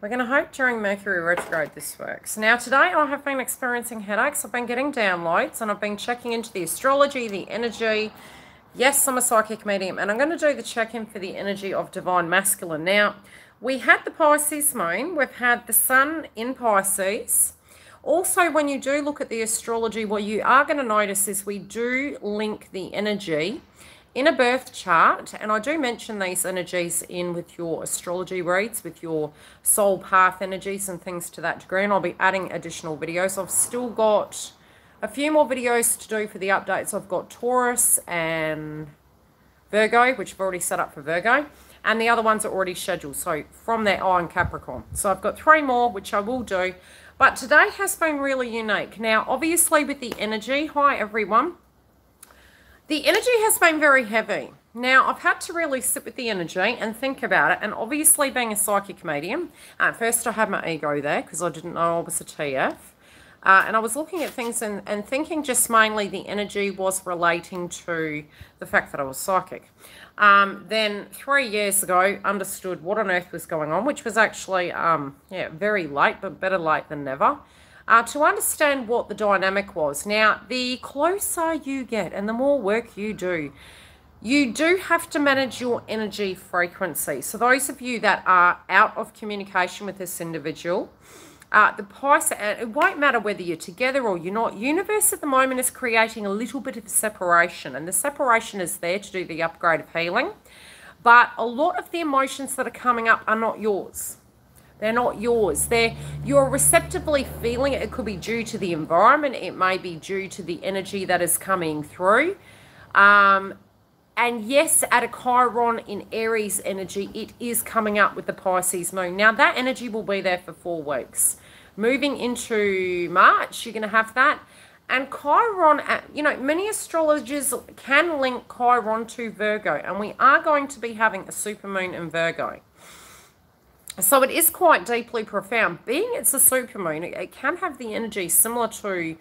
We're going to hope during Mercury retrograde this works. Now today I have been experiencing headaches. I've been getting downloads and I've been checking into the astrology, the energy. Yes, I'm a psychic medium and I'm going to do the check-in for the energy of divine masculine. Now, we had the Pisces moon. We've had the sun in Pisces. Also, when you do look at the astrology, what you are going to notice is we do link the energy in a birth chart, and I do mention these energies in with your astrology reads, with your soul path energies and things to that degree, and I'll be adding additional videos. I've still got a few more videos to do for the updates. I've got Taurus and Virgo, which I've already set up for Virgo, and the other ones are already scheduled, so from there, and Capricorn. So I've got 3 more, which I will do, but today has been really unique. Now, obviously with the energy, hi everyone, the energy has been very heavy. Now, I've had to really sit with the energy and think about it. And obviously, being a psychic medium, at first I had my ego there because I didn't know I was a TF. And I was looking at things and thinking just mainly the energy was relating to the fact that I was psychic. Then 3 years ago, understood what on earth was going on, which was actually, yeah, very late, but better late than never. To understand what the dynamic was. Now, the closer you get and the more work you do have to manage your energy frequency. So those of you that are out of communication with this individual, it won't matter whether you're together or you're not. Universe at the moment is creating a little bit of separation, and the separation is there to do the upgrade of healing. But a lot of the emotions that are coming up are not yours. They're not yours. You're receptively feeling it. It could be due to the environment. It may be due to the energy that is coming through. And yes, at a Chiron in Aries energy, it is coming up with the Pisces moon. Now, that energy will be there for 4 weeks. Moving into March, you're going to have that. And Chiron, you know, many astrologers can link Chiron to Virgo. And we are going to be having a supermoon in Virgo. So it is quite deeply profound. Being it's a supermoon, it can have the energy similar to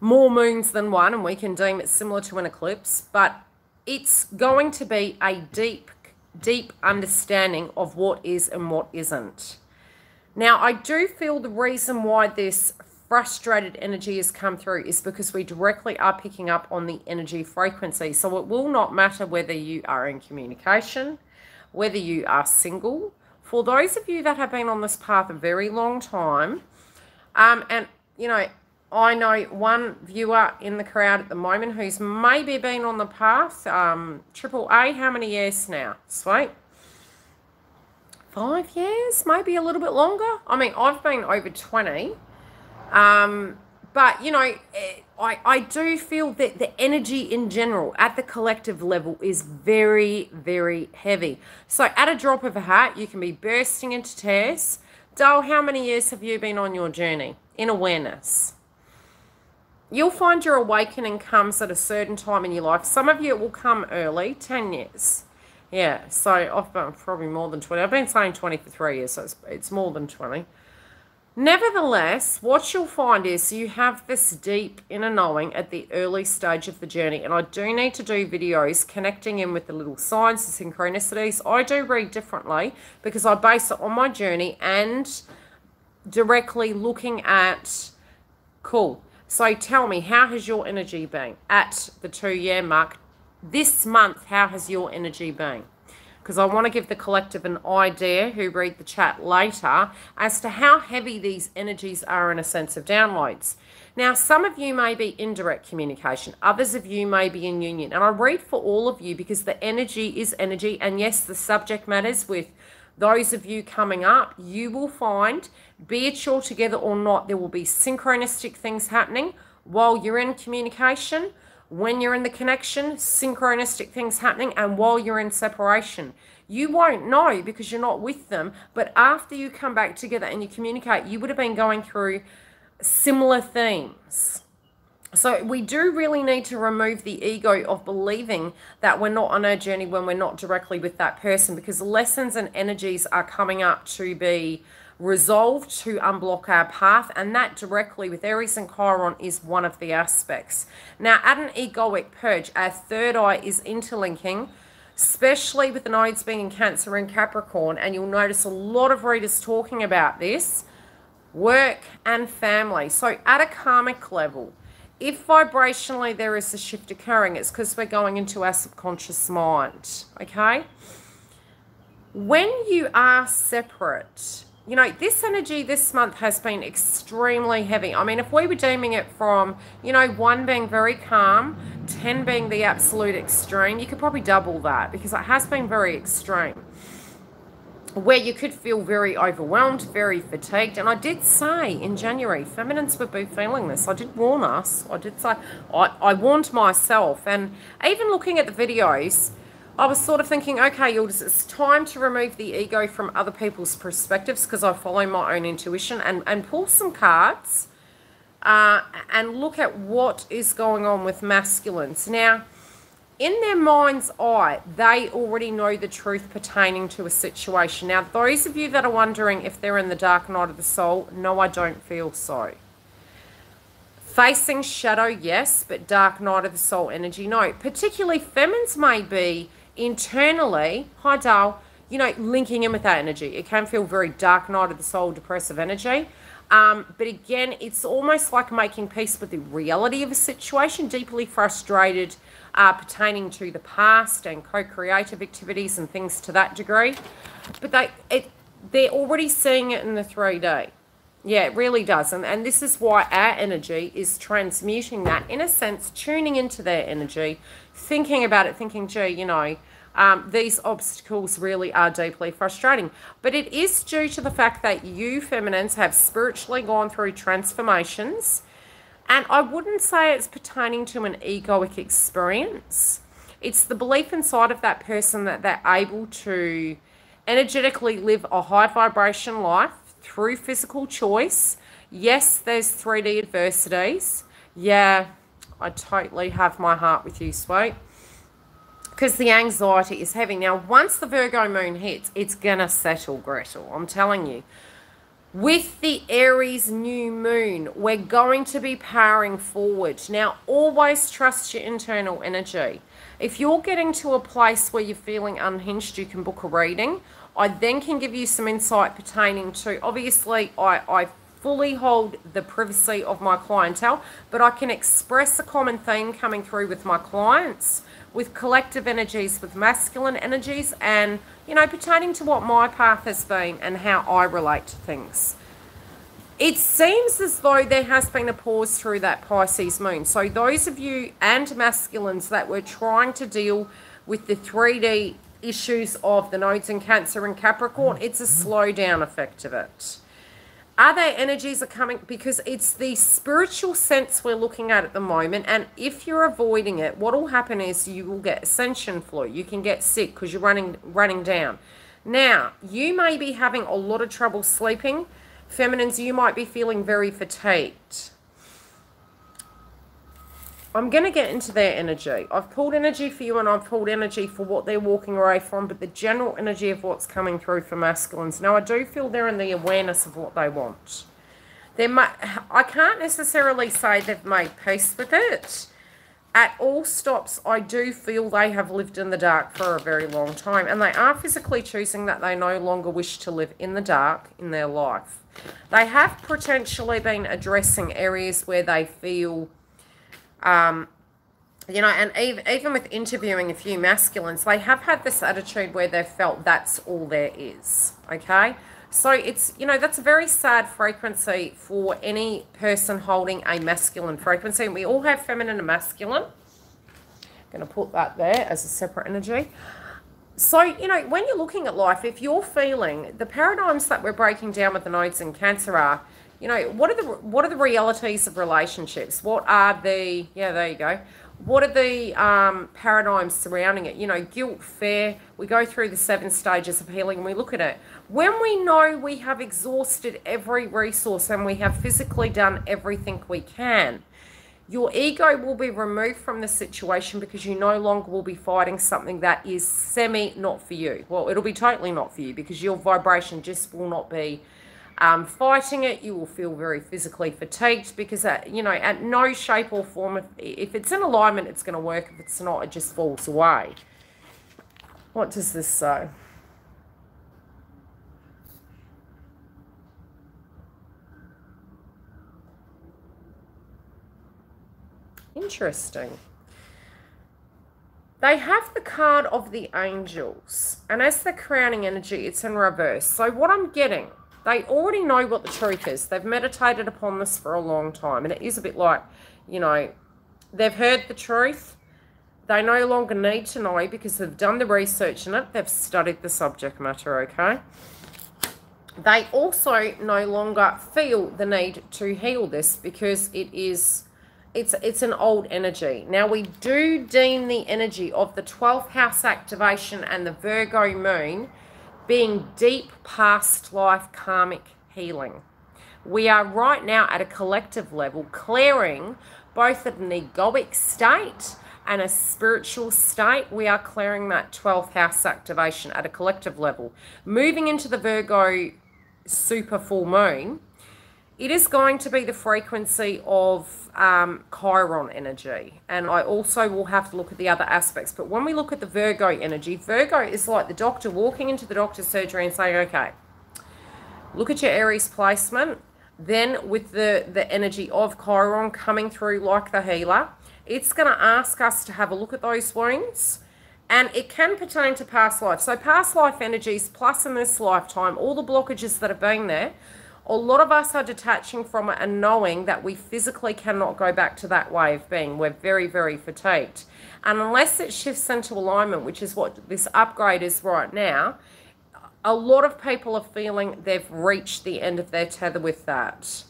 more moons than one, and we can deem it similar to an eclipse, but it's going to be a deep, deep understanding of what is and what isn't. Now, I do feel the reason why this frustrated energy has come through is because we directly are picking up on the energy frequency. So it will not matter whether you are in communication, whether you are single. For those of you that have been on this path a very long time, and, you know, I know one viewer in the crowd at the moment who's maybe been on the path, Triple A, how many years now? Sweet. 5 years, maybe a little bit longer. I mean, I've been over 20. But, you know, I do feel that the energy in general at the collective level is very, very heavy. So at a drop of a hat, you can be bursting into tears. Dale, how many years have you been on your journey in awareness? You'll find your awakening comes at a certain time in your life. Some of you, it will come early, 10 years. Yeah, so I've been probably more than 20. I've been saying 20 for 3 years, so it's more than 20. Nevertheless, what you'll find is you have this deep inner knowing at the early stage of the journey. And I do need to do videos connecting in with the little signs, the synchronicities. I do read differently because I base it on my journey and directly looking at, cool. So tell me, how has your energy been at the 2-year mark? This month, how has your energy been? Because I want to give the collective an idea who read the chat later as to how heavy these energies are in a sense of downloads. Now, some of you may be in direct communication. Others of you may be in union. And I read for all of you because the energy is energy. And yes, the subject matters with those of you coming up. You will find, be it you're together or not, there will be synchronistic things happening while you're in communication. When you're in the connection, synchronistic things happening, and while you're in separation. You won't know because you're not with them, but after you come back together and you communicate, you would have been going through similar themes. So we do really need to remove the ego of believing that we're not on our journey when we're not directly with that person, because lessons and energies are coming up to be resolved to unblock our path, and that directly with Aries and Chiron is one of the aspects. Now, at an egoic purge, our third eye is interlinking especially with the nodes being in Cancer and Capricorn, and you'll notice a lot of readers talking about this, work and family. So at a karmic level, if vibrationally there is a shift occurring, it's because we're going into our subconscious mind, okay? When you are separate, you know, this energy this month has been extremely heavy. I mean, if we were deeming it from, you know, 1 being very calm, 10 being the absolute extreme, you could probably double that because it has been very extreme, where you could feel very overwhelmed, very fatigued. And I did say in January, feminines would be feeling this. I did warn us. I did say, I warned myself. And even looking at the videos, I was sort of thinking, okay, Yildiz, it's time to remove the ego from other people's perspectives because I follow my own intuition and pull some cards and look at what is going on with masculines. Now, in their mind's eye, they already know the truth pertaining to a situation. Now, those of you that are wondering if they're in the dark night of the soul, no, I don't feel so. Facing shadow, yes, but dark night of the soul energy, no. Particularly feminines may be internally, hi Dale, you know, linking in with that energy. It can feel very dark night of the soul, depressive energy. But again, it's almost like making peace with the reality of a situation, deeply frustrated, pertaining to the past and co-creative activities and things to that degree. But they're already seeing it in the 3D. Yeah, it really does. And this is why our energy is transmuting that, in a sense, tuning into their energy, thinking about it, thinking, gee, you know, these obstacles really are deeply frustrating. But it is due to the fact that you feminines have spiritually gone through transformations. And I wouldn't say it's pertaining to an egoic experience. It's the belief inside of that person that they're able to energetically live a high vibration life through physical choice. Yes, there's 3D adversities. Yeah, I totally have my heart with you, sweet. Because the anxiety is heavy. Now, once the Virgo moon hits, it's going to settle, Gretel. I'm telling you. With the Aries new moon, we're going to be powering forward. Now, always trust your internal energy. If you're getting to a place where you're feeling unhinged, you can book a reading. I then can give you some insight pertaining to, obviously, I fully hold the privacy of my clientele, but I can express a common theme coming through with my clients, with collective energies, with masculine energies, and, you know, pertaining to what my path has been and how I relate to things. It seems as though there has been a pause through that Pisces moon. So those of you and masculines that were trying to deal with the 3D issues of the nodes in Cancer and Capricorn, it's a slowdown effect of it. Other energies are coming because it's the spiritual sense we're looking at the moment. And if you're avoiding it, what will happen is you will get ascension flu. You can get sick because you're running down. Now, you may be having a lot of trouble sleeping. Feminines, you might be feeling very fatigued. I'm going to get into their energy. I've pulled energy for you and I've pulled energy for what they're walking away from, but the general energy of what's coming through for masculines. Now, I do feel they're in the awareness of what they want. I can't necessarily say they've made peace with it. At all stops, I do feel they have lived in the dark for a very long time, and they are physically choosing that they no longer wish to live in the dark in their life. They have potentially been addressing areas where they feel... you know, and even with interviewing a few masculines, they have had this attitude where they've felt that's all there is, okay? So it's, you know, that's a very sad frequency for any person holding a masculine frequency. And we all have feminine and masculine. I'm going to put that there as a separate energy. So, you know, when you're looking at life, if you're feeling, the paradigms that we're breaking down with the nodes in Cancer are, you know, what are the realities of relationships? What are the, yeah, there you go. What are the paradigms surrounding it? You know, guilt, fear. We go through the 7 stages of healing and we look at it. When we know we have exhausted every resource and we have physically done everything we can, your ego will be removed from the situation because you no longer will be fighting something that is not for you. Well, it'll be totally not for you because your vibration just will not be fighting it. You will feel very physically fatigued because, you know, at no shape or form, if it's in alignment, it's going to work. If it's not, it just falls away. What does this say? Interesting. They have the card of the angels, and as the crowning energy, it's in reverse. So what I'm getting, they already know what the truth is. They've meditated upon this for a long time, and it is a bit like, you know, they've heard the truth. They no longer need to know because they've done the research in it. They've studied the subject matter, okay? They also no longer feel the need to heal this because it is... It's an old energy. Now, we do deem the energy of the 12th house activation and the Virgo moon being deep past life karmic healing. We are right now at a collective level clearing both at an egoic state and a spiritual state. We are clearing that 12th house activation at a collective level. Moving into the Virgo super full moon, it is going to be the frequency of Chiron energy. And I also will have to look at the other aspects. But when we look at the Virgo energy, Virgo is like the doctor walking into the doctor's surgery and saying, okay, look at your Aries placement. Then with the energy of Chiron coming through like the healer, it's going to ask us to have a look at those wounds. And it can pertain to past life. So past life energies plus in this lifetime, all the blockages that have been there, a lot of us are detaching from it and knowing that we physically cannot go back to that way of being. We're very, very fatigued. And unless it shifts into alignment, which is what this upgrade is right now, a lot of people are feeling they've reached the end of their tether with that.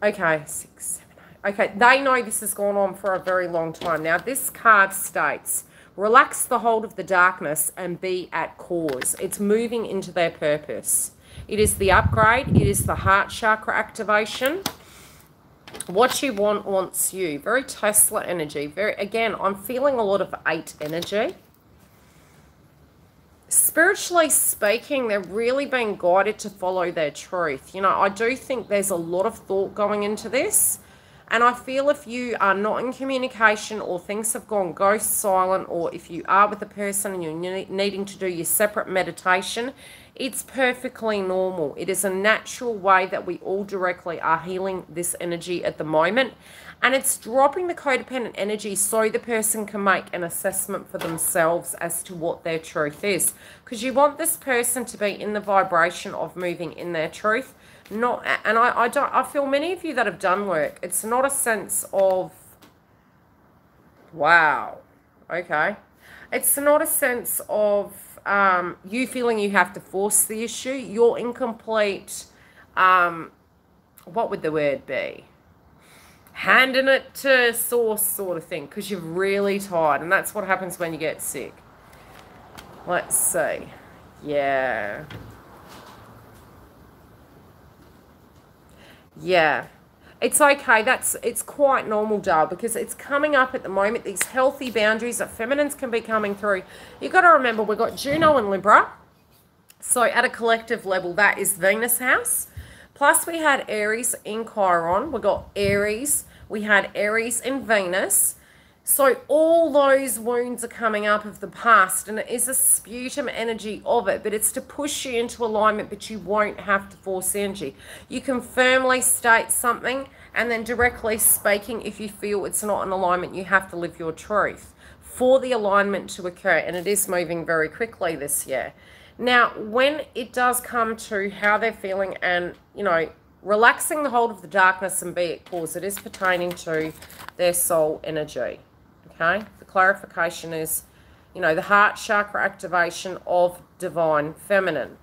Okay, 6, 7, 8. Okay, they know this has gone on for a very long time. Now, this card states, relax the hold of the darkness and be at cause. It's moving into their purpose. It is the upgrade. It is the heart chakra activation. What you want wants you. Very Tesla energy. Very, again, I'm feeling a lot of 8 energy. Spiritually speaking, they're really being guided to follow their truth. You know, I do think there's a lot of thought going into this. And I feel if you are not in communication or things have gone ghost silent, or if you are with a person and you're needing to do your separate meditation, it's perfectly normal. It is a natural way that we all directly are healing this energy at the moment. And it's dropping the codependent energy so the person can make an assessment for themselves as to what their truth is. Because you want this person to be in the vibration of moving in their truth. Not, and I feel many of you that have done work, it's not a sense of, wow, okay. It's not a sense of you feeling you have to force the issue. You're incomplete, what would the word be? Handing it to source sort of thing, because you're really tired. And that's what happens when you get sick. Let's see. Yeah. Yeah, it's okay. It's quite normal, Dale, because it's coming up at the moment. These healthy boundaries that feminines can be coming through. You've got to remember, we've got Juno and Libra. So at a collective level, that is Venus house. Plus we had Aries in Chiron. We got Aries. We had Aries in Venus. So all those wounds are coming up of the past, and it is a sputum energy of it, but it's to push you into alignment, but you won't have to force energy. You can firmly state something, and then directly speaking, if you feel it's not in alignment, you have to live your truth for the alignment to occur, and it is moving very quickly this year. Now, when it does come to how they're feeling and, you know, relaxing the hold of the darkness and be at cause, it is pertaining to their soul energy. Okay, the clarification is, you know, the heart chakra activation of divine feminine.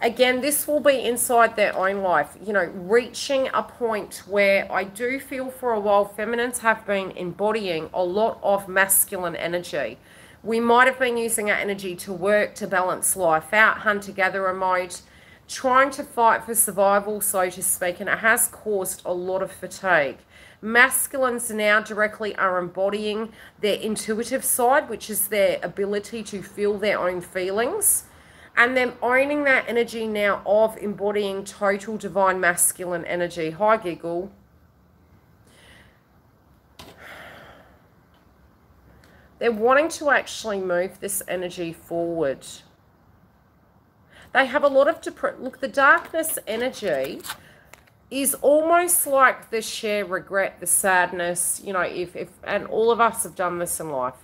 Again, this will be inside their own life, you know, reaching a point where I do feel for a while feminines have been embodying a lot of masculine energy. We might have been using our energy to work, to balance life out, hunter-gatherer mode, trying to fight for survival, so to speak, and it has caused a lot of fatigue. Masculines now directly are embodying their intuitive side, which is their ability to feel their own feelings, and them owning that energy now of embodying total divine masculine energy. Hi, Giggle. They're wanting to actually move this energy forward. They have a lot of look, the darkness energy is almost like the sheer regret, the sadness, you know, if and all of us have done this in life.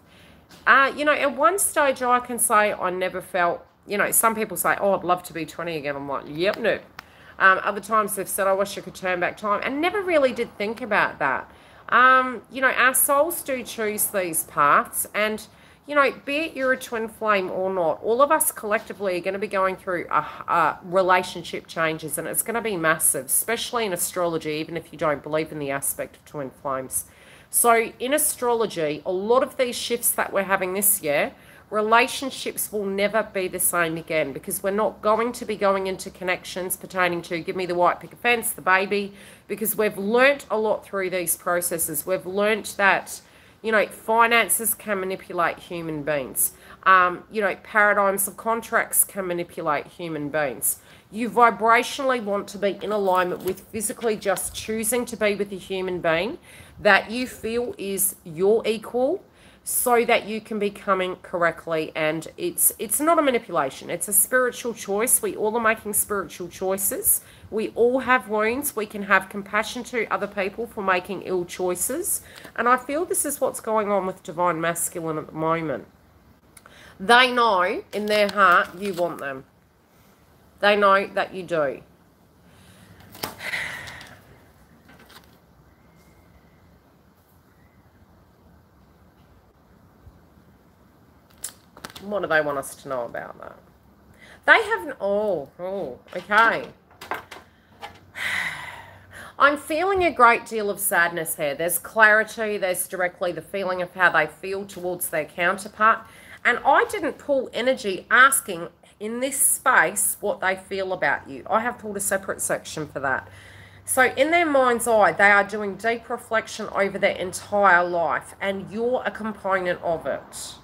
You know, at one stage I can say I never felt, you know, some people say, oh, I'd love to be 20 again. I'm like, yep, no. Other times they've said, I wish I could turn back time, and never really did think about that. You know, our souls do choose these paths, and, you know, be it you're a twin flame or not, all of us collectively are going to be going through relationship changes, and it's going to be massive, especially in astrology, even if you don't believe in the aspect of twin flames. So in astrology, a lot of these shifts that we're having this year, relationships will never be the same again, because we're not going to be going into connections pertaining to give me the white picket fence, the baby, because we've learnt a lot through these processes. We've learnt that, you know, finances can manipulate human beings. You know, paradigms of contracts can manipulate human beings. You vibrationally want to be in alignment with physically just choosing to be with a human being that you feel is your equal, so that you can be coming correctly. And it's not a manipulation, it's a spiritual choice. We all are making spiritual choices. We all have wounds. We can have compassion to other people for making ill choices, and I feel this is what's going on with divine masculine at the moment. They know in their heart you want them. They know that you do. What do they want us to know about that? They haven't, okay. I'm feeling a great deal of sadness here. There's clarity, there's directly the feeling of how they feel towards their counterpart. And I didn't pull energy asking in this space what they feel about you. I have pulled a separate section for that. So in their mind's eye, they are doing deep reflection over their entire life, and you're a component of it.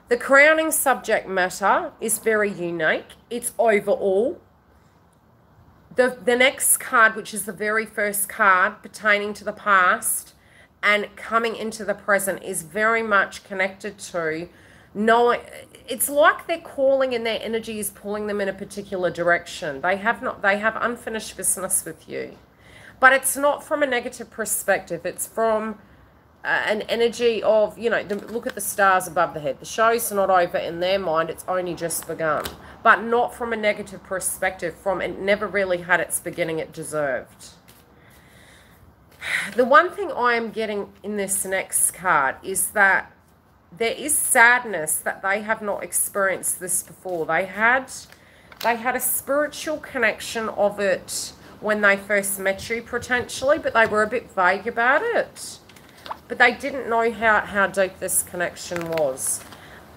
The crowning subject matter is very unique. It's overall. The next card, which is the very first card pertaining to the past and coming into the present, is very much connected to knowing. It's like they're calling and their energy is pulling them in a particular direction. They have unfinished business with you. But it's not from a negative perspective. It's from an energy of, you know, look at the stars above the head. The show's not over in their mind. It's only just begun. But not from a negative perspective, from it never really had its beginning it deserved. The one thing I am getting in this next card is that there is sadness that they have not experienced this before. They had a spiritual connection of it when they first met you, potentially, but they were a bit vague about it. But they didn't know how deep this connection was.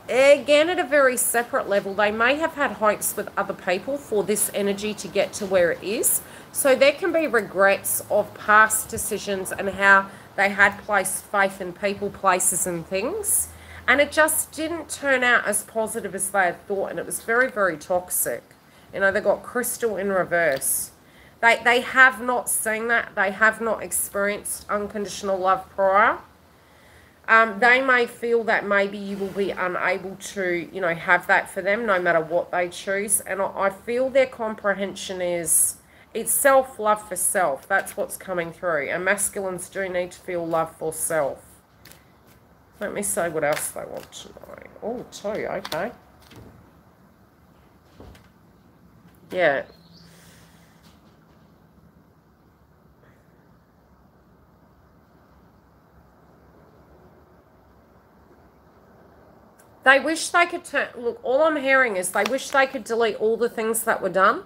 Again, at a very separate level, they may have had hopes with other people for this energy to get to where it is. So there can be regrets of past decisions and how they had placed faith in people, places and things. And it just didn't turn out as positive as they had thought. And it was very, very toxic. You know, they got crystal in reverse. They have not seen that. They have not experienced unconditional love prior. They may feel that maybe you will be unable to, you know, have that for them no matter what they choose. And I feel their comprehension is, it's self-love for self. That's what's coming through. And masculines do need to feel love for self. Let me say what else they want to know. Oh, two, okay. Yeah. They wish they could turn, look, all I'm hearing is they wish they could delete all the things that were done.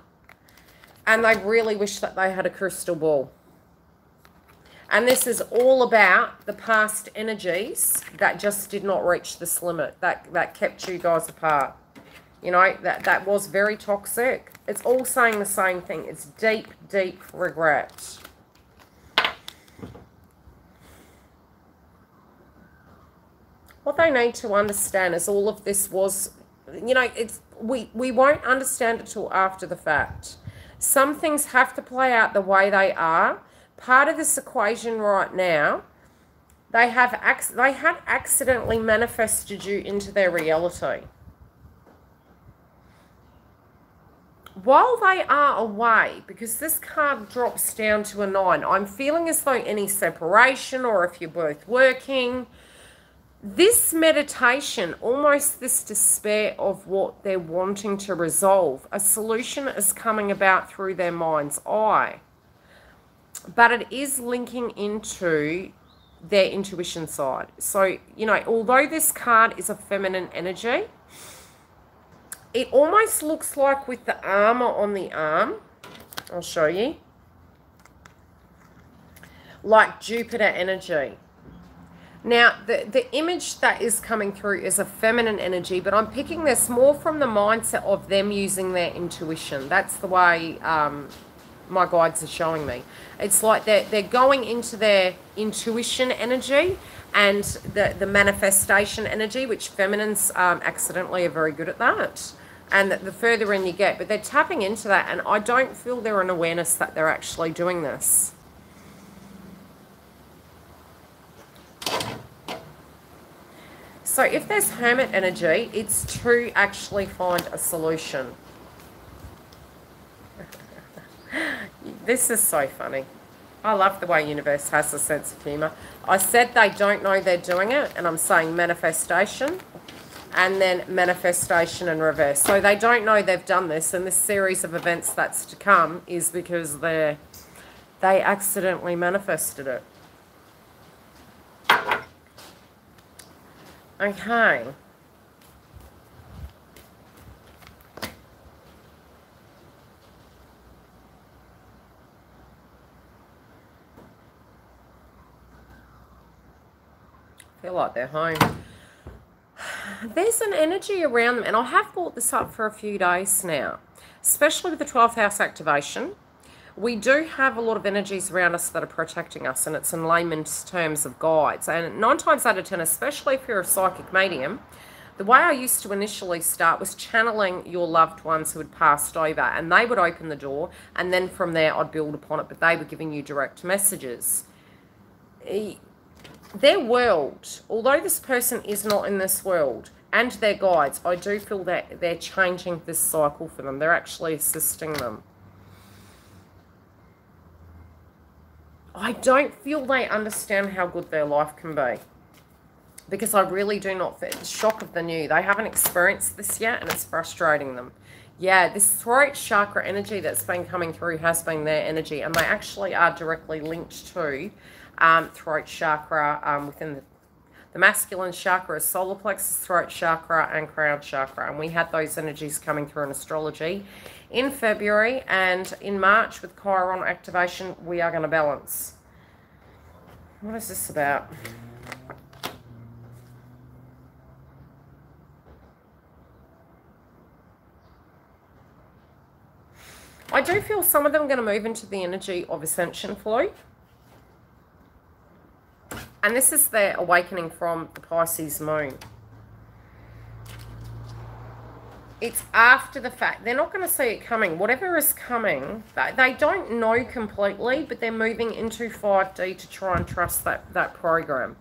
And they really wish that they had a crystal ball. And this is all about the past energies that just did not reach this limit, that kept you guys apart. You know, that was very toxic. It's all saying the same thing. It's deep, deep regret. What they need to understand is all of this was, you know, we won't understand it till after the fact. Some things have to play out the way they are. Part of this equation right now They had accidentally manifested you into their reality. While they are away, because this card drops down to a 9, I'm feeling as though any separation, or if you're both working, this meditation, almost this despair of what they're wanting to resolve, a solution is coming about through their mind's eye. But it is linking into their intuition side. So, you know, although this card is a feminine energy, it almost looks like with the armor on the arm, I'll show you, like Jupiter energy. Now, the image that is coming through is a feminine energy, but I'm picking this more from the mindset of them using their intuition. That's the way my guides are showing me. It's like they're going into their intuition energy and the manifestation energy, which feminines accidentally are very good at that. And the further in you get, but they're tapping into that, and I don't feel they're an awareness that they're actually doing this. So if there's hermit energy, it's to actually find a solution. This is so funny. I love the way universe has a sense of humour. I said they don't know they're doing it, and I'm saying manifestation, and then manifestation in reverse. So they don't know they've done this, and this series of events that's to come is because they accidentally manifested it. Okay. Feel like they're home. There's an energy around them, and I have brought this up for a few days now, especially with the 12th house activation. We do have a lot of energies around us that are protecting us, and it's in layman's terms of guides. And 9 times out of 10, especially if you're a psychic medium, the way I used to initially start was channeling your loved ones who had passed over, and they would open the door, and then from there I'd build upon it, but they were giving you direct messages. Their world, although this person is not in this world, and their guides, I do feel that they're changing this cycle for them. They're actually assisting them. I don't feel they understand how good their life can be, because I really do not feel the shock of the new. They haven't experienced this yet, and it's frustrating them. Yeah, this throat chakra energy that's been coming through has been their energy, and they actually are directly linked to throat chakra within the masculine chakra is solar plexus, throat chakra, and crown chakra. And we had those energies coming through in astrology in February, and in March with Chiron activation, we are going to balance. What is this about? I do feel some of them are going to move into the energy of ascension flow. And this is their awakening from the Pisces moon. It's after the fact. They're not going to see it coming. Whatever is coming, they don't know completely, but they're moving into 5D to try and trust that program.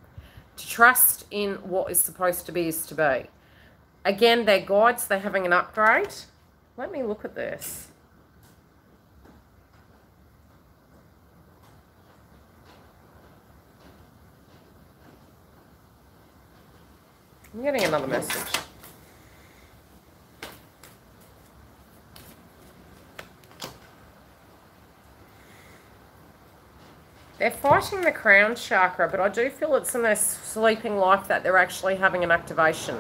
To trust in what is supposed to be is to be. Again, their guides, they're having an upgrade. Let me look at this. I'm getting another message. They're fighting the crown chakra, but I do feel it's in their sleeping life that they're actually having an activation.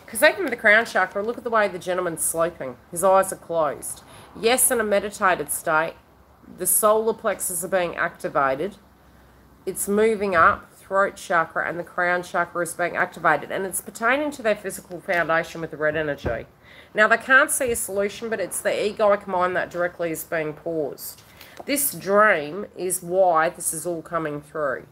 Because even with the crown chakra, look at the way the gentleman's sleeping. His eyes are closed. Yes, in a meditated state, the solar plexus are being activated. It's moving up. Throat chakra and the crown chakra is being activated, and it's pertaining to their physical foundation with the red energy. Now, they can't see a solution, but it's the egoic mind that directly is being paused. This dream is why this is all coming through.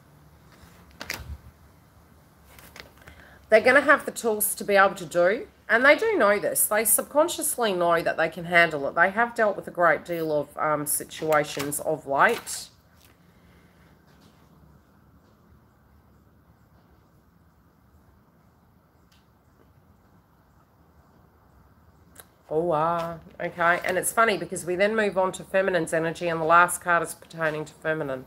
They're going to have the tools to be able to do, and they do know this. They subconsciously know that they can handle it. They have dealt with a great deal of situations of late. Okay. And it's funny because we then move on to feminine's energy, and the last card is pertaining to feminine.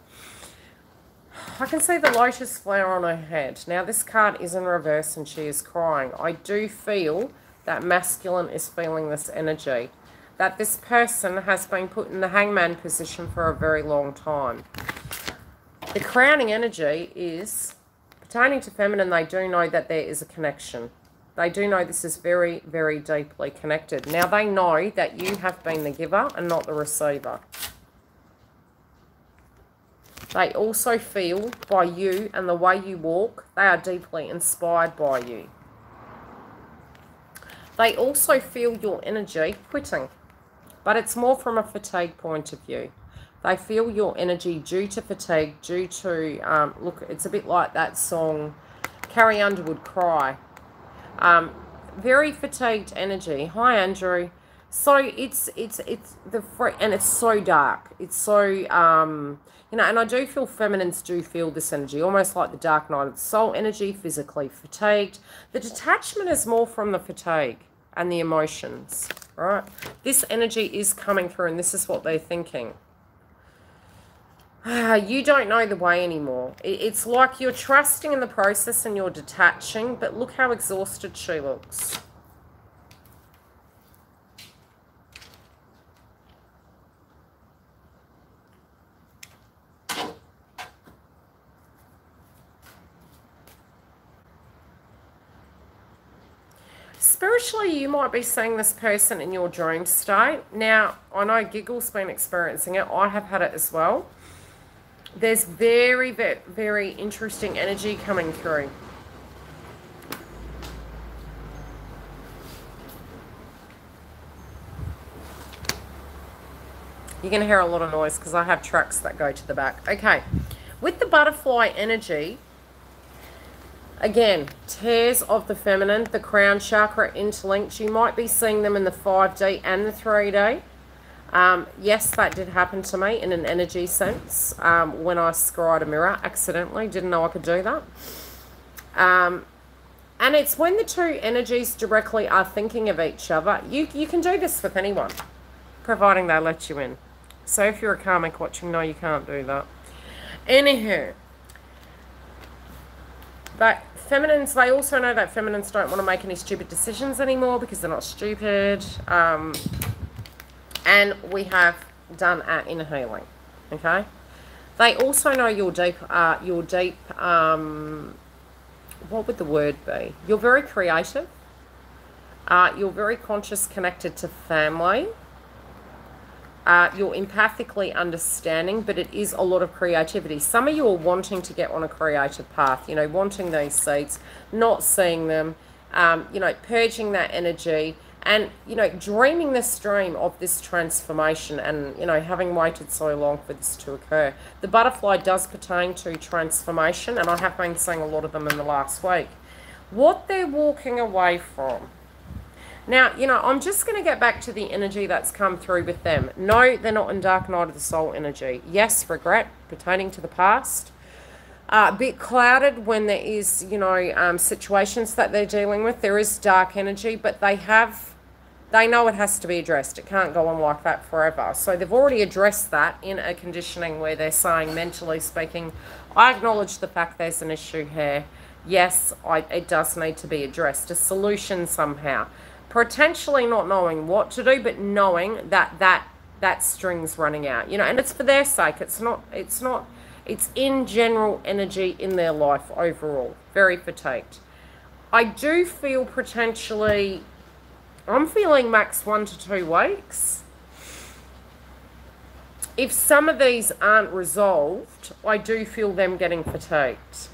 I can see the lotus flower on her head. Now, this card is in reverse and she is crying. I do feel that masculine is feeling this energy, that this person has been put in the hangman position for a very long time. The crowning energy is pertaining to feminine. They do know that there is a connection. They do know this is very, very deeply connected. Now, they know that you have been the giver and not the receiver. They also feel by you and the way you walk, they are deeply inspired by you. They also feel your energy quitting, but it's more from a fatigue point of view. They feel your energy due to fatigue, due to, look, it's a bit like that song, Carrie Underwood, Cry. Very fatigued energy. Hi, Andrew. So it's and it's so dark. It's so, you know, and I do feel feminines do feel this energy, almost like the dark night of the soul energy, physically fatigued. The detachment is more from the fatigue and the emotions, right? This energy is coming through, and this is what they're thinking. You don't know the way anymore. It's like you're trusting in the process and you're detaching, but look how exhausted she looks. Spiritually, you might be seeing this person in your dream state. Now, I know Giggle's been experiencing it. I have had it as well. There's very, very, very interesting energy coming through. You're going to hear a lot of noise because I have trucks that go to the back. Okay, with the butterfly energy, again, tears of the feminine, the crown chakra interlinked. You might be seeing them in the 5D and the 3D. Yes, that did happen to me in an energy sense when I scryed a mirror accidentally. Didn't know I could do that. And it's when the two energies directly are thinking of each other. You can do this with anyone, providing they let you in. So if you're a karmic watching, no, you can't do that. Anywho, but feminines, they also know that feminines don't want to make any stupid decisions anymore because they're not stupid. And we have done our inner healing, okay? They also know your deep, what would the word be? You're very creative. You're very conscious, connected to family. You're empathically understanding, but it is a lot of creativity. Some of you are wanting to get on a creative path, you know, wanting these seeds, not seeing them, you know, purging that energy. And, you know, dreaming this dream of this transformation and, you know, having waited so long for this to occur. The butterfly does pertain to transformation, and I have been seeing a lot of them in the last week. What they're walking away from. Now, you know, I'm just going to get back to the energy that's come through with them. No, they're not in dark night of the soul energy. Yes, regret pertaining to the past. A bit clouded when there is, you know, situations that they're dealing with. There is dark energy, but they know it has to be addressed. It can't go on like that forever. So they've already addressed that in a conditioning where they're saying, mentally speaking, I acknowledge the fact there's an issue here. Yes, it does need to be addressed. A solution somehow. Potentially not knowing what to do, but knowing that string's running out. You know, and it's for their sake. It's in general energy in their life overall. Very fatigued. I do feel potentially, I'm feeling max 1 to 2 weeks. If some of these aren't resolved, I do feel them getting fatigued.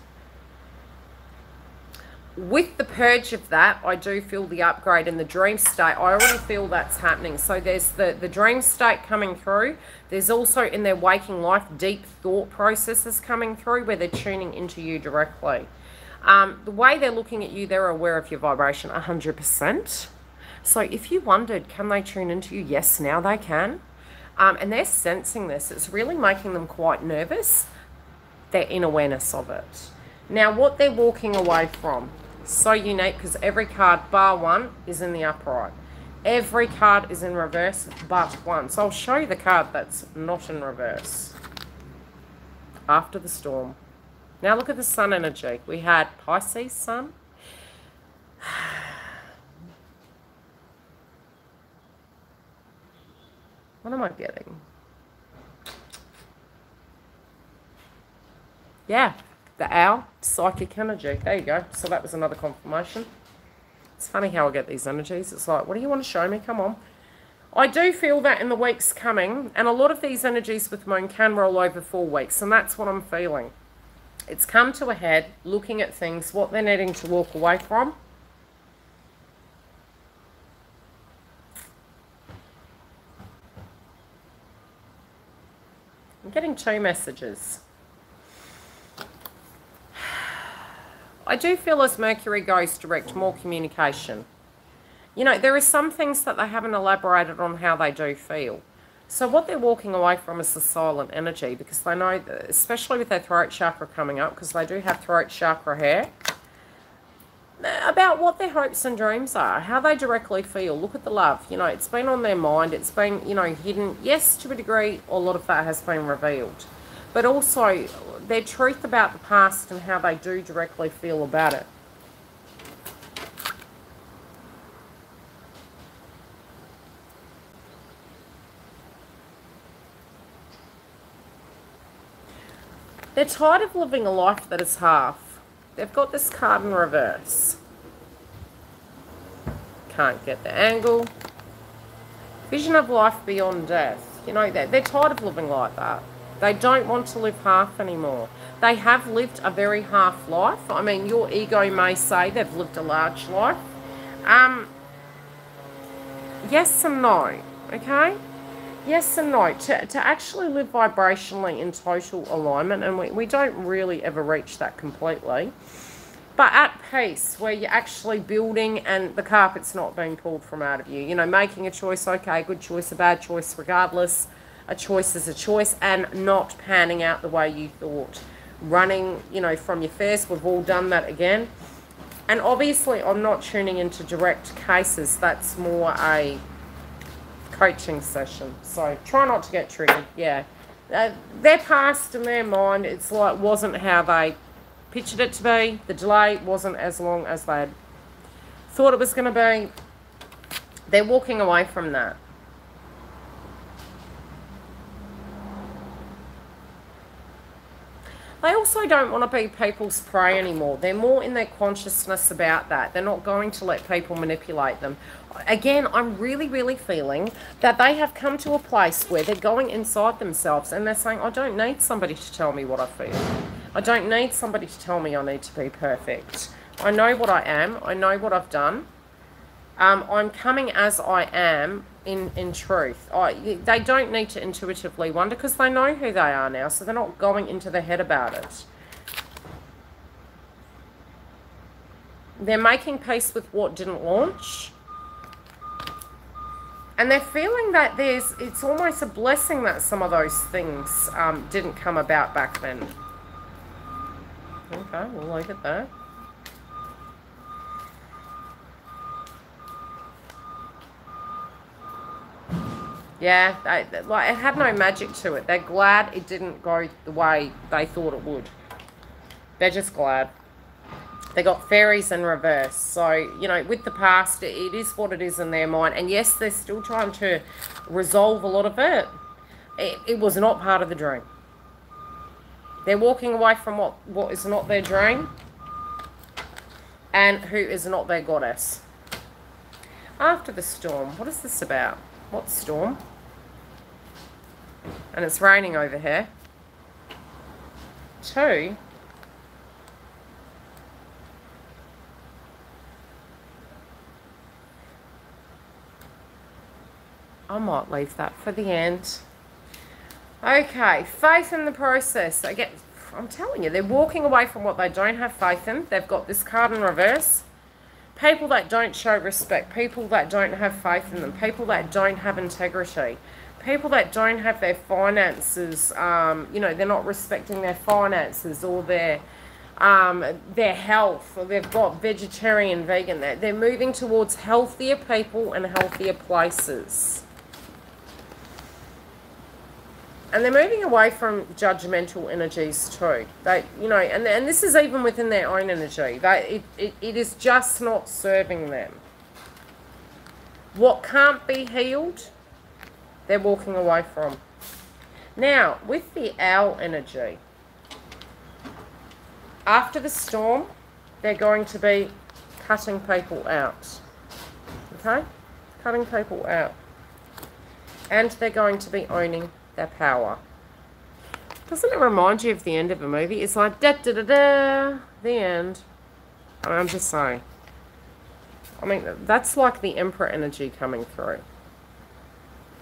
With the purge of that, I do feel the upgrade in the dream state. I already feel that's happening. So there's the dream state coming through. There's also in their waking life, deep thought processes coming through where they're tuning into you directly. The way they're looking at you, they're aware of your vibration 100%. So if you wondered, can they tune into you? Yes, now they can. And they're sensing this. It's really making them quite nervous. They're in awareness of it. Now, what they're walking away from, so unique because every card, bar one, is in the upright. Every card is in reverse but one. So I'll show you the card that's not in reverse. After the storm. Now look at the sun energy. We had Pisces sun. What am I getting? Yeah, the owl, psychic energy. There you go. So that was another confirmation. It's funny how I get these energies. It's like, what do you want to show me? Come on. I do feel that in the weeks coming, and a lot of these energies with moon can roll over 4 weeks, and that's what I'm feeling. It's come to a head, looking at things, what they're needing to walk away from. I'm getting 2 messages. I do feel as Mercury goes direct, more communication. You know, there are some things that they haven't elaborated on how they do feel. So what they're walking away from is the silent energy, because they know, that, especially with their throat chakra coming up, because they do have throat chakra hair, about what their hopes and dreams are, how they directly feel. Look at the love. You know, it's been on their mind. It's been, you know, hidden. Yes, to a degree, a lot of that has been revealed. But also their truth about the past and how they do directly feel about it. They're tired of living a life that is half. They've got this card in reverse. Can't get the angle. Vision of life beyond death. You know, they're tired of living like that. They don't want to live half anymore. They have lived a very half life. I mean, your ego may say they've lived a large life. Yes and no, okay? Yes and no. To actually live vibrationally in total alignment, and we don't really ever reach that completely, but at peace, where you're actually building and the carpet's not being pulled from out of you. You know, making a choice, okay, good choice, a bad choice, regardless. A choice is a choice, and not panning out the way you thought. Running, you know, from your fears. We've all done that again. And obviously, I'm not tuning into direct cases. That's more a coaching session. So try not to get triggered. Yeah. Their past and their mind, it's like, wasn't how they pictured it to be. The delay wasn't as long as they had thought it was going to be. They're walking away from that. They also don't want to be people's prey anymore. They're more in their consciousness about that. They're not going to let people manipulate them. Again, I'm really, really feeling that they have come to a place where they're going inside themselves and they're saying, I don't need somebody to tell me what I feel. I don't need somebody to tell me I need to be perfect. I know what I am. I know what I've done. I'm coming as I am in truth. They don't need to intuitively wonder, because they know who they are now, so they're not going into their head about it. They're making peace with what didn't launch. And they're feeling that it's almost a blessing that some of those things didn't come about back then. Okay, we'll leave it there. Yeah, like, it had no magic to it. They're glad it didn't go the way they thought it would. They're just glad. They got fairies in reverse. So, you know, with the past, it is what it is in their mind. And yes, they're still trying to resolve a lot of it. It was not part of the dream. They're walking away from what is not their dream and who is not their goddess. After the storm, what is this about? What storm? And it's raining over here. 2. I might leave that for the end. Okay, faith in the process. Again, I'm telling you, they're walking away from what they don't have faith in. They've got this card in reverse. People that don't show respect, people that don't have faith in them, people that don't have integrity, people that don't have their finances, you know, they're not respecting their finances or their their health, or they've got vegetarian, vegan. They're moving towards healthier people and healthier places. And they're moving away from judgmental energies too. They, you know, and this is even within their own energy. It is just not serving them. What can't be healed, they're walking away from. Now, with the owl energy, after the storm, they're going to be cutting people out. Okay? Cutting people out. And they're going to be owning their power. Doesn't it remind you of the end of a movie? It's like, da da da da, the end. I mean, I'm just saying. I mean, that's like the Emperor energy coming through.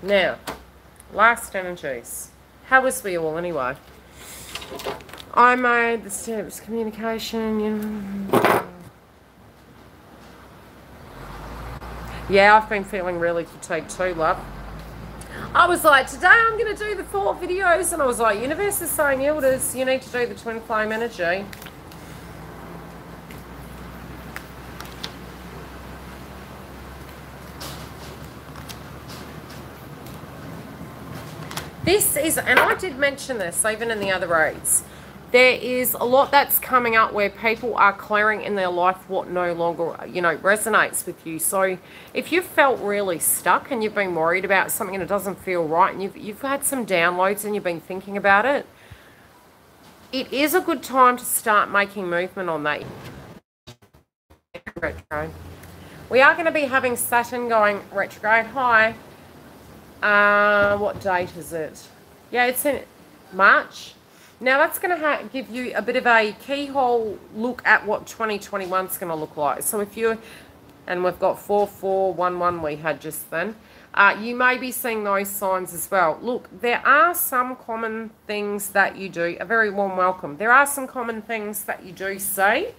Now, last energies. How was we all anyway? I made the steps, communication, you know. Yeah, I've been feeling really fatigued too, love. I was like, today I'm going to do the 4 videos, and I was like, universe is saying, Yildiz, you need to do the twin flame energy. This is, and I did mention this even in the other reads, there is a lot that's coming up where people are clearing in their life what no longer, you know, resonates with you. So if you've felt really stuck and you've been worried about something and it doesn't feel right, and you've had some downloads and you've been thinking about it, it is a good time to start making movement on that. Retrograde. We are going to be having Saturn going retrograde. Hi. What date is it? Yeah, it's in March. Now, that's going to give you a bit of a keyhole look at what 2021 is going to look like. So if you're, and we've got 4411 we had just then, you may be seeing those signs as well. Look, there are some common things that you do. A very warm welcome. There are some common things that you do say.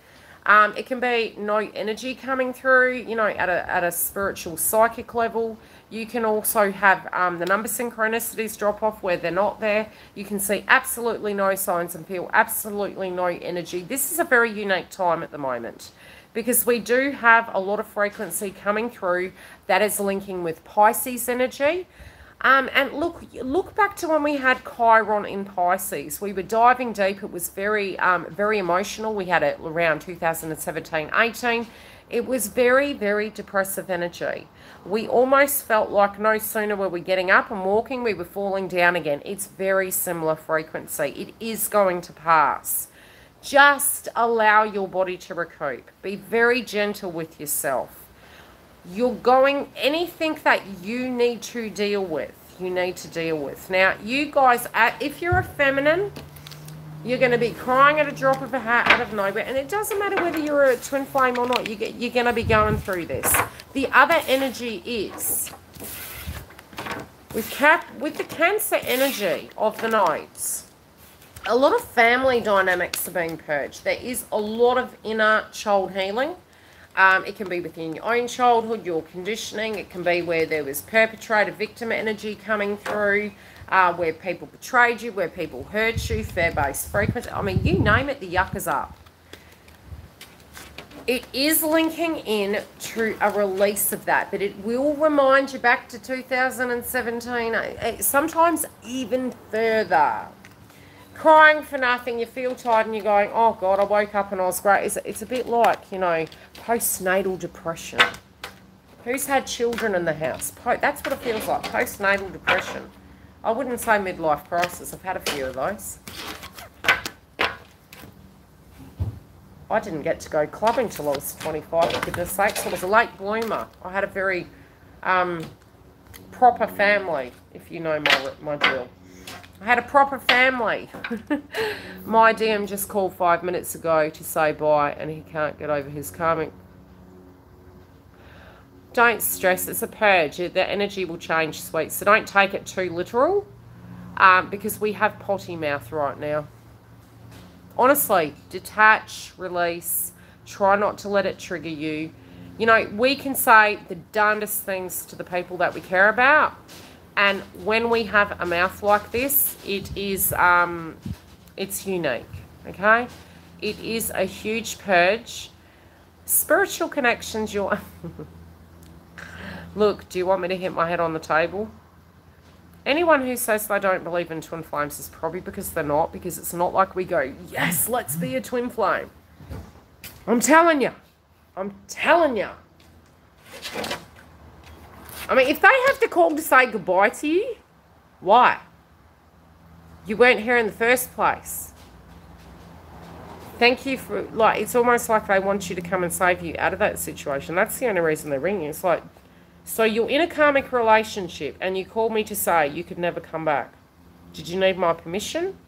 It can be no energy coming through, you know, at a spiritual psychic level. You can also have the number synchronicities drop off where they're not there. You can see absolutely no signs and feel absolutely no energy. This is a very unique time at the moment because we do have a lot of frequency coming through that is linking with Pisces energy. And look back to when we had Chiron in Pisces. We were diving deep. It was very, very emotional. We had it around 2017-18. It was very, very depressive energy. We almost felt like no sooner were we getting up and walking, we were falling down again. It's very similar frequency. It is going to pass. Just allow your body to recoup. Be very gentle with yourself. You're going, anything that you need to deal with, you need to deal with. Now, you guys, if you're a feminine, you're going to be crying at a drop of a hat out of nowhere. And it doesn't matter whether you're a twin flame or not. You're going to be going through this. The other energy is, with the Cancer energy of the nights, a lot of family dynamics are being purged. There is a lot of inner child healing. It can be within your own childhood, your conditioning. It can be where there was perpetrator victim energy coming through, where people betrayed you, where people hurt you, fear-based frequency. I mean, you name it, the yuck is up. It is linking in to a release of that, but it will remind you back to 2017, sometimes even further. Crying for nothing, you feel tired and you're going, oh God, I woke up and I was great. It's a bit like, you know, postnatal depression. Who's had children in the house? That's what it feels like, postnatal depression. I wouldn't say midlife crisis. I've had a few of those. I didn't get to go clubbing till I was 25, for goodness sakes. I was a late bloomer. I had a very proper family, if you know my drill. I had a proper family. My DM just called 5 minutes ago to say bye, and he can't get over his karmic. Don't stress, it's a purge. The energy will change, sweet. So don't take it too literal, because we have potty mouth right now. Honestly, detach, release, try not to let it trigger you. You know, we can say the darndest things to the people that we care about. And when we have a mouth like this, it is, it's unique, okay? It is a huge purge. Spiritual connections, you're... Look, do you want me to hit my head on the table? Anyone who says they don't believe in twin flames is probably because they're not, because it's not like we go, yes, let's be a twin flame. I'm telling you. I'm telling you. I mean, if they have to call to say goodbye to you, why? You weren't here in the first place. Thank you for, like, it's almost like they want you to come and save you out of that situation. That's the only reason they're ringing. It's like, so you're in a karmic relationship and you called me to say you could never come back. Did you need my permission?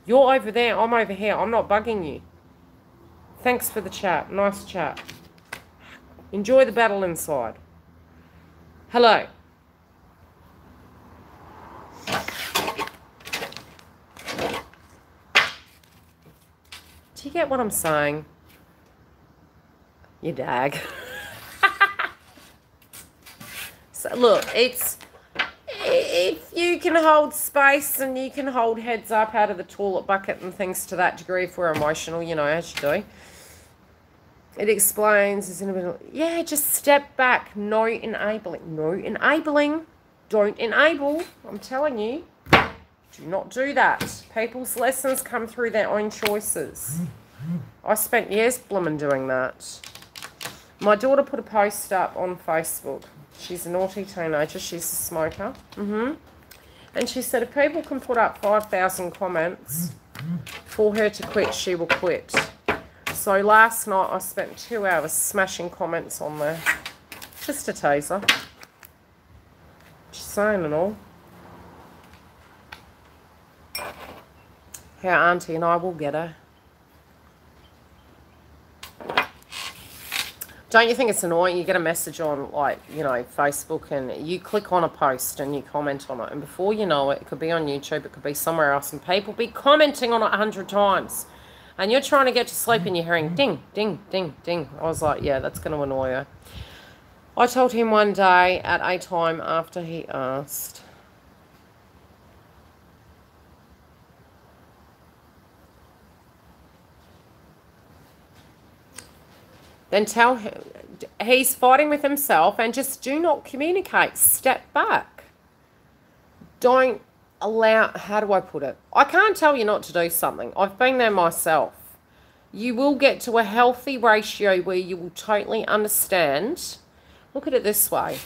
You're over there, I'm over here. I'm not bugging you. Thanks for the chat. Nice chat. Enjoy the battle inside. Hello. Do you get what I'm saying? You dag. So look, it's, if you can hold space and you can hold heads up out of the toilet bucket and things to that degree, if we're emotional, you know, as you do. It explains, yeah, just step back. No enabling. No enabling. Don't enable. I'm telling you. Do not do that. People's lessons come through their own choices. I spent years blooming doing that. My daughter put a post up on Facebook. She's a naughty teenager. She's a smoker. And she said if people can put up 5,000 comments for her to quit, she will quit. So last night I spent 2 hours smashing comments on there. Just a taser. Just saying and all. Her auntie and I will get her. Don't you think it's annoying? You get a message on, like, you know, Facebook, and you click on a post and you comment on it, and before you know it, it could be on YouTube, it could be somewhere else, and people be commenting on it 100 times. And you're trying to get to sleep and you're hearing ding, ding, ding, ding. I was like, yeah, that's going to annoy her. I told him one day at a time after he asked. Then tell him he's fighting with himself and just do not communicate. Step back. Don't allow, how do I put it? I can't tell you not to do something. I've been there myself. You will get to a healthy ratio where you will totally understand. Look at it this way.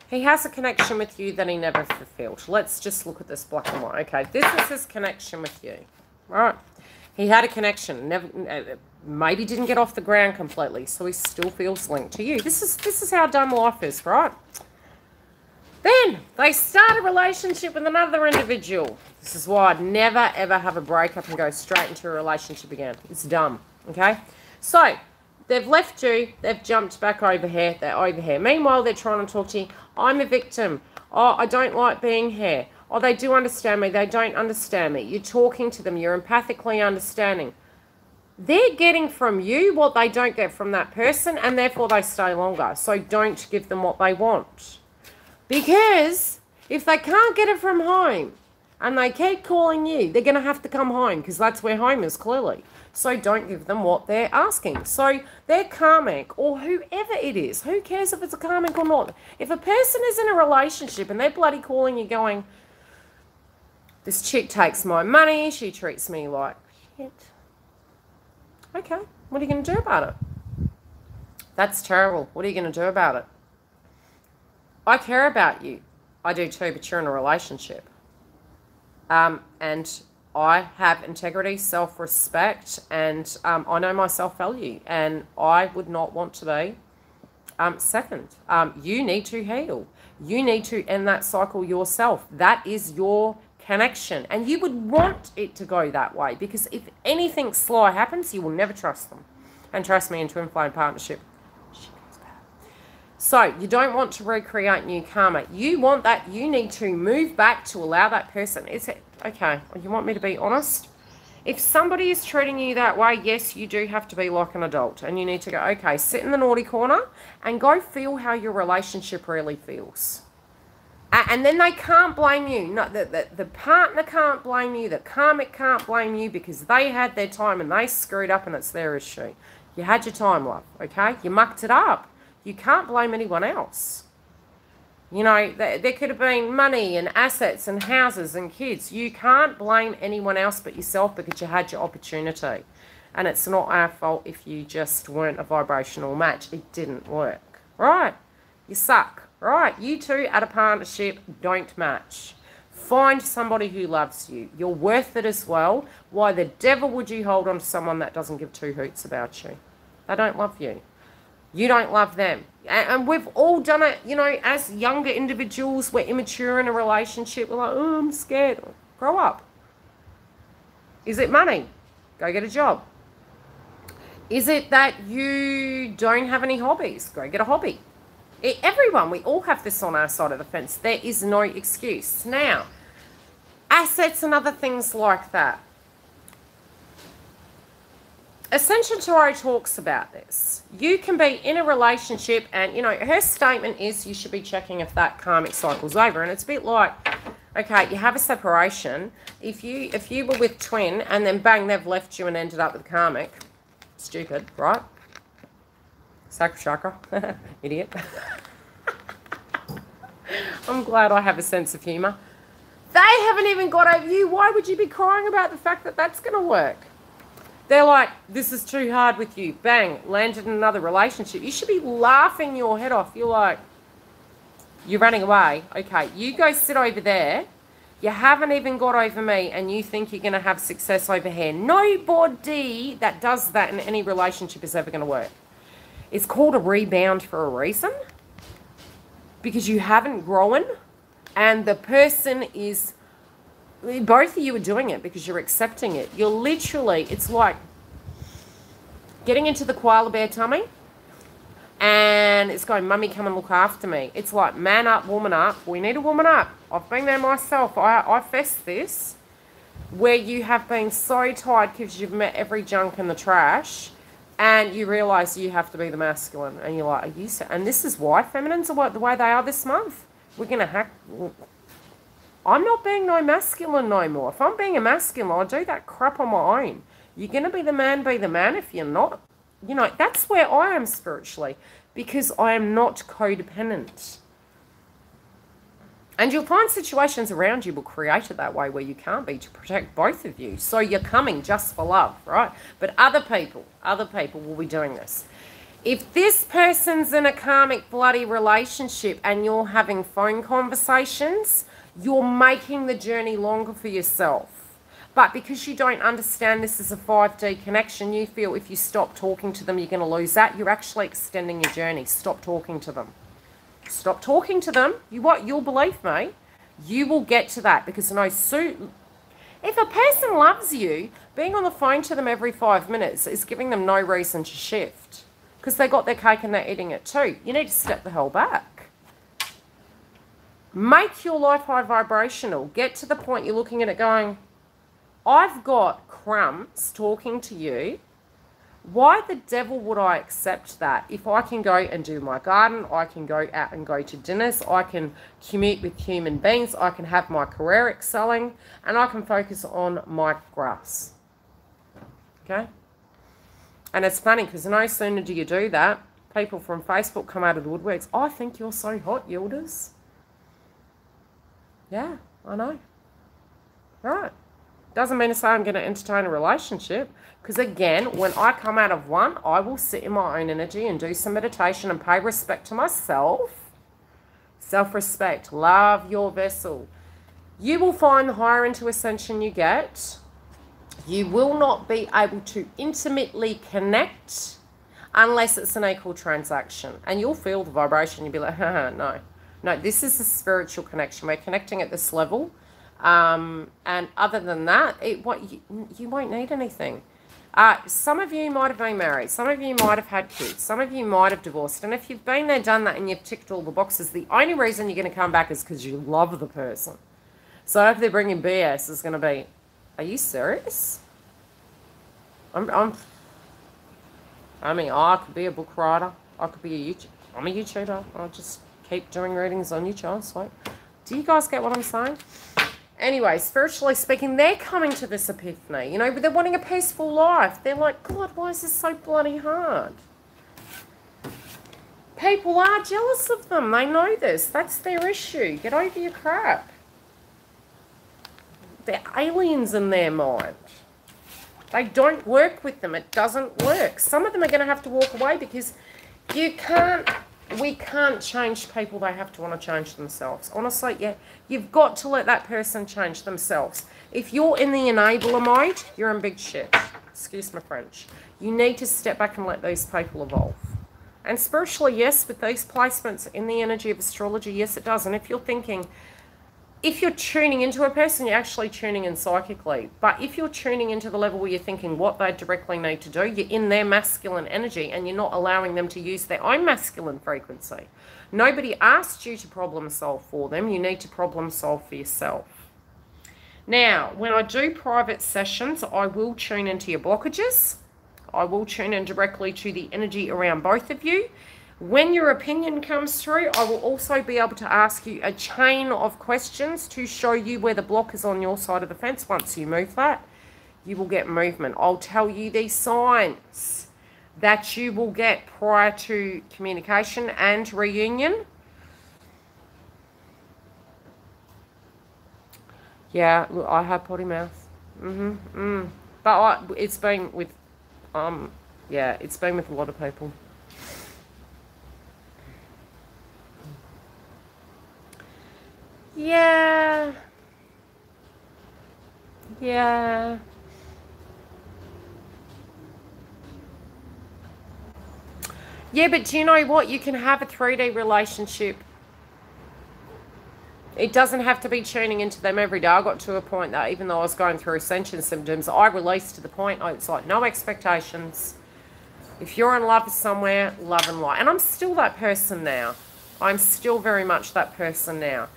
He has a connection with you that he never fulfilled. Let's just look at this black and white. Okay, this is his connection with you. Right. He had a connection, never, maybe didn't get off the ground completely, so he still feels linked to you. This is how dumb life is, right? Then they start a relationship with another individual. This is why I'd never ever have a breakup and go straight into a relationship again. It's dumb, okay? So they've left you, they've jumped back over here, they're over here. Meanwhile, they're trying to talk to you. I'm a victim. Oh, I don't like being here. Oh, they do understand me. They don't understand me. You're talking to them. You're empathically understanding. They're getting from you what they don't get from that person, and therefore they stay longer. So don't give them what they want. Because if they can't get it from home and they keep calling you, they're going to have to come home because that's where home is, clearly. So don't give them what they're asking. So they're karmic, or whoever it is. Who cares if it's a karmic or not? If a person is in a relationship and they're bloody calling you going, this chick takes my money, she treats me like shit. Okay, what are you going to do about it? That's terrible. What are you going to do about it? I care about you. I do too, but you're in a relationship. And I have integrity, self-respect, and I know my self-value, and I would not want to be second. You need to heal. You need to end that cycle yourself. That is your connection, and you would want it to go that way, because if anything sly happens, you will never trust them. And trust me, in twin flame partnership, shit goes bad. So you don't want to recreate new karma. You want that. You need to move back to allow that person. Is it okay? You want me to be honest? If somebody is treating you that way, yes, you do have to be like an adult, and you need to go, okay, sit in the naughty corner and go feel how your relationship really feels. And then they can't blame you. No, the partner can't blame you. The karmic can't blame you because they had their time and they screwed up and it's their issue. You had your time, love, okay? You mucked it up. You can't blame anyone else. You know, there could have been money and assets and houses and kids. You can't blame anyone else but yourself because you had your opportunity. And it's not our fault if you just weren't a vibrational match. It didn't work. Right? You suck. Right? You two at a partnership don't match. Find somebody who loves you. You're worth it as well. Why the devil would you hold on to someone that doesn't give two hoots about you? They don't love you. You don't love them. And we've all done it, you know, as younger individuals. We're immature in a relationship. We're like, oh, I'm scared. Grow up. Is it money? Go get a job. Is it that you don't have any hobbies? Go get a hobby. Everyone, we all have this on our side of the fence. There is no excuse. Now, assets and other things like that. Ascension Tarot talks about this. You can be in a relationship and, you know, her statement is you should be checking if that karmic cycle's over. And it's a bit like, okay, you have a separation. If you were with twin and then bang, they've left you and ended up with karmic. Stupid, right? Sacra chakra. Idiot. I'm glad I have a sense of humour. They haven't even got over you. Why would you be crying about the fact that that's going to work? They're like, this is too hard with you. Bang, landed in another relationship. You should be laughing your head off. You're like, you're running away. Okay, you go sit over there. You haven't even got over me and you think you're going to have success over here. Nobody that does that in any relationship is ever going to work. It's called a rebound for a reason. Because you haven't grown and the person is... Both of you are doing it because you're accepting it. You're literally, it's like getting into the koala bear tummy and it's going, mummy, come and look after me. It's like, man up, woman up. We need a woman up. I've been there myself. I fessed this where you have been so tired because you've met every junk in the trash and you realise you have to be the masculine. And you're like, are you so? And this is why feminines are the way they are this month. We're going to hack... I'm not being no masculine no more. If I'm being a masculine, I'll do that crap on my own. You're going to be the man if you're not. You know, that's where I am spiritually. Because I am not codependent. And you'll find situations around you will create it that way where you can't be to protect both of you. So you're coming just for love, right? But other people will be doing this. If this person's in a karmic bloody relationship and you're having phone conversations... You're making the journey longer for yourself. But because you don't understand this is a 5D connection, you feel if you stop talking to them, you're going to lose that. You're actually extending your journey. Stop talking to them. Stop talking to them. You'll believe me. You will get to that because if a person loves you, being on the phone to them every 5 minutes is giving them no reason to shift because they got their cake and they're eating it too. You need to step the hell back. Make your life high vibrational. Get to the point you're looking at it going, I've got crumbs talking to you. Why the devil would I accept that? If I can go and do my garden, I can go out and go to dinners, I can commute with human beings, I can have my career excelling, and I can focus on my grass. Okay? And it's funny because no sooner do you do that, people from Facebook come out of the woodworks. I think you're so hot, Yildiz. Yeah, I know. Right. Doesn't mean to say I'm going to entertain a relationship. Because again, when I come out of one, I will sit in my own energy and do some meditation and pay respect to myself. Self-respect. Love your vessel. You will find the higher into ascension you get, you will not be able to intimately connect unless it's an equal transaction. And you'll feel the vibration. You'll be like, haha, no. No, this is a spiritual connection. We're connecting at this level. And other than that, you won't need anything. Some of you might have been married. Some of you might have had kids. Some of you might have divorced. And if you've been there, done that, and you've ticked all the boxes, the only reason you're going to come back is because you love the person. So if they're bringing BS, it's going to be, are you serious? I could be a book writer. I could be I'm a YouTuber. I'll just keep doing readings on YouTube. So Do you guys get what I'm saying? Anyway, spiritually speaking, they're coming to this epiphany. You know, they're wanting a peaceful life. They're like, God, why is this so bloody hard? People are jealous of them. They know this. That's their issue. Get over your crap. They're aliens in their mind. They don't work with them. It doesn't work. Some of them are going to have to walk away because we can't change people. They have to want to change themselves. Honestly, yeah, you've got to let that person change themselves. If you're in the enabler mode, you're in big shit. Excuse my French. You need to step back and let those people evolve. And spiritually, yes, with these placements in the energy of astrology, yes, it does. And if you're thinking, if you're tuning into a person, you're actually tuning in psychically. But if you're tuning into the level where you're thinking what they directly need to do, you're in their masculine energy and you're not allowing them to use their own masculine frequency. Nobody asked you to problem solve for them. You need to problem solve for yourself. Now, when I do private sessions, I will tune into your blockages. I will tune in directly to the energy around both of you. When your opinion comes through, I will also be able to ask you a chain of questions to show you where the block is on your side of the fence. Once you move that, you will get movement. I'll tell you the signs that you will get prior to communication and reunion. Yeah, look, I have potty mouth. But it's been with, yeah, it's been with a lot of people. Yeah. Yeah. Yeah, but do you know what? You can have a 3D relationship. It doesn't have to be tuning into them every day. I got to a point that even though I was going through ascension symptoms, I released to the point, it's like no expectations. If you're in love somewhere, love and light. And I'm still that person now. I'm still very much that person now.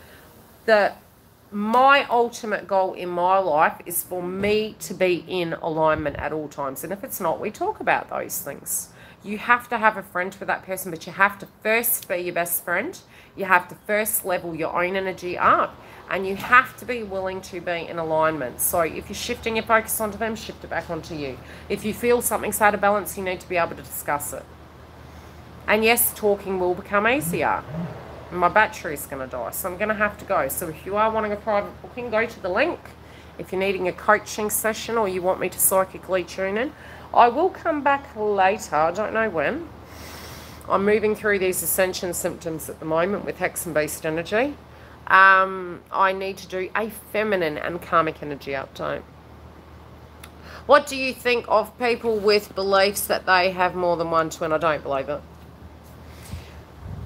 My ultimate goal in my life is for me to be in alignment at all times. And if it's not, we talk about those things. You have to have a friend with that person, but you have to first be your best friend. You have to first level your own energy up. And you have to be willing to be in alignment. So if you're shifting your focus onto them, shift it back onto you. If you feel something's out of balance, you need to be able to discuss it. And yes, talking will become easier. My battery's going to die, so I'm going to have to go. So if you are wanting a private booking, go to the link. If you're needing a coaching session or you want me to psychically tune in, I will come back later. I don't know when. I'm moving through these ascension symptoms at the moment with Hex and Beast energy. I need to do a feminine and karmic energy update. What do you think of people with beliefs that they have more than one twin? I don't believe it.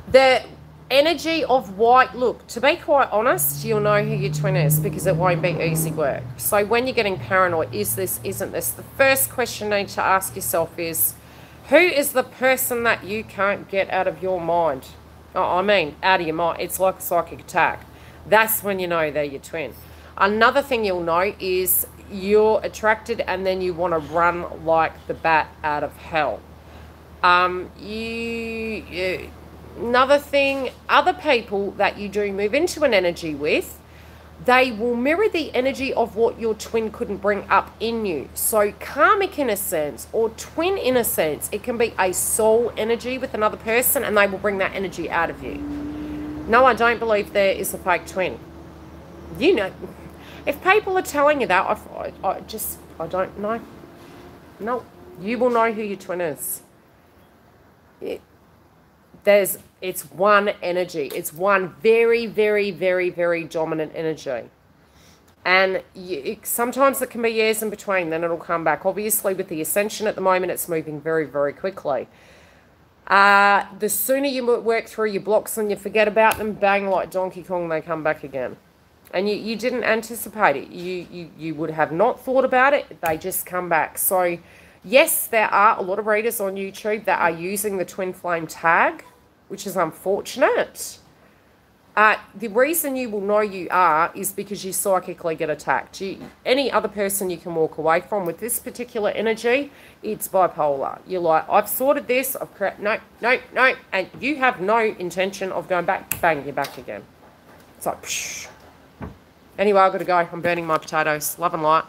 The energy of white, look, to be quite honest, you'll know who your twin is because it won't be easy work. So when you're getting paranoid, is this, isn't this, the first question you need to ask yourself is, who is the person that you can't get out of your mind? Oh, I mean, out of your mind. It's like a psychic attack. That's when you know they're your twin. Another thing you'll know is you're attracted and then you want to run like the bat out of hell. Another thing, other people that you do move into an energy with, they will mirror the energy of what your twin couldn't bring up in you. So karmic in a sense, or twin in a sense, it can be a soul energy with another person and they will bring that energy out of you. No, I don't believe there is a fake twin. You know, if people are telling you that, I don't know. No, you will know who your twin is. It's one energy. It's one very, very, very, very dominant energy. And sometimes it can be years in between, then it'll come back. Obviously, with the ascension at the moment, it's moving very, very quickly. The sooner you work through your blocks and you forget about them, bang, like Donkey Kong, they come back again. And you didn't anticipate it. You would have not thought about it. They just come back. So, yes, there are a lot of readers on YouTube that are using the twin flame tag, which is unfortunate. The reason you will know you are is because you psychically get attacked. Any other person you can walk away from. With this particular energy, it's bipolar. You're like, I've sorted this, no, and you have no intention of going back, bang, you're back again. It's like, psh. Anyway, I've got to go. I'm burning my potatoes. Love and light.